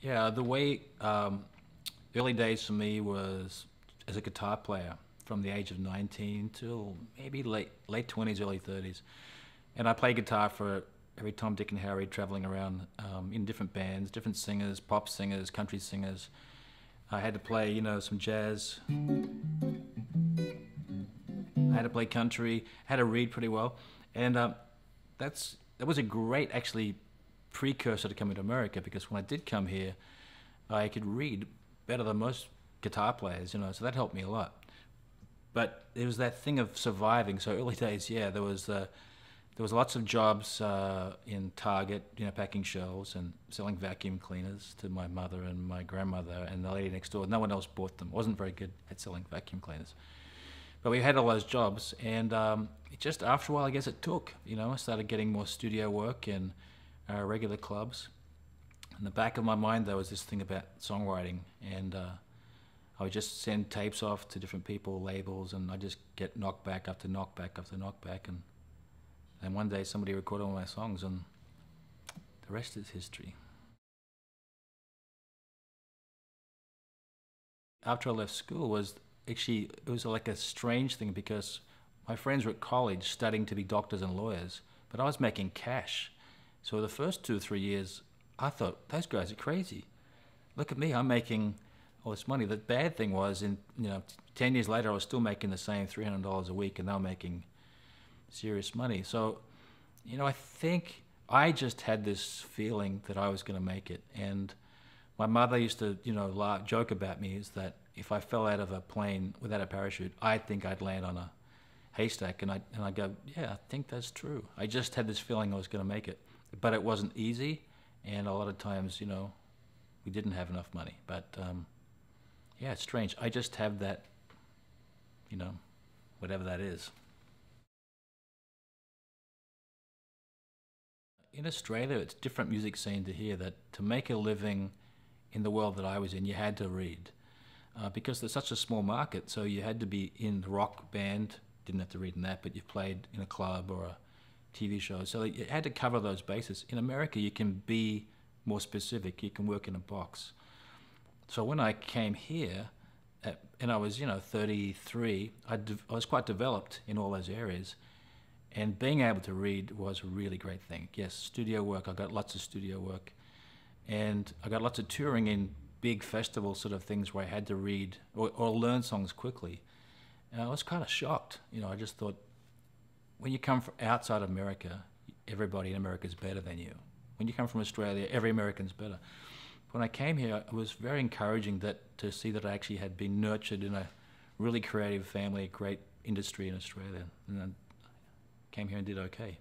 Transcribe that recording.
Yeah, the way early days for me was as a guitar player from the age of 19 till maybe late 20s, early 30s. And I played guitar for every Tom, Dick, and Harry, traveling around in different bands, different singers, pop singers, country singers. I had to play, some jazz. I had to play country. Had to read pretty well, and that was a great actually precursor to coming to America because when I did come here, I could read better than most guitar players, so that helped me a lot. But it was that thing of surviving. So early days, yeah, there was lots of jobs in Target, packing shelves and selling vacuum cleaners to my mother and my grandmother and the lady next door. No one else bought them. I wasn't very good at selling vacuum cleaners. But we had all those jobs, and it just after a while, I guess it took. I started getting more studio work in regular clubs. In the back of my mind, there was this thing about songwriting, and I would just send tapes off to different people, labels, and I just get knockback after knockback after knockback, and one day somebody recorded one of my songs, and the rest is history. After I left school was actually it was like a strange thing because my friends were at college studying to be doctors and lawyers, but I was making cash. So the first 2 or 3 years, I thought those guys are crazy. Look at me, I'm making all this money. The bad thing was, 10 years later, I was still making the same $300 a week, and they were making serious money. So, I think I just had this feeling that I was going to make it, and my mother used to, laugh, joke about me is that if I fell out of a plane without a parachute, I think I'd land on a haystack, and I go, yeah, I think that's true. I just had this feeling I was going to make it, but it wasn't easy, and a lot of times, we didn't have enough money. But yeah, it's strange. I just have that, you know, whatever that is. In Australia, it's a different music scene to here. That to make a living in the world that I was in, you had to read because there's such a small market. So you had to be in the rock band. Didn't have to read in that, but you played in a club or a TV show. So you had to cover those bases. In America, you can be more specific. You can work in a box. So when I came here, and I was 33, I was quite developed in all those areas, and being able to read was a really great thing. Yes, studio work. I got lots of studio work, and I got lots of touring in big festival sort of things where I had to read or learn songs quickly. And I was kind of shocked. I just thought when you come from outside America, everybody in America is better than you. When you come from Australia, every American's better. When I came here, it was very encouraging to see that I actually had been nurtured in a really creative family, a great industry in Australia, and I came here and did okay.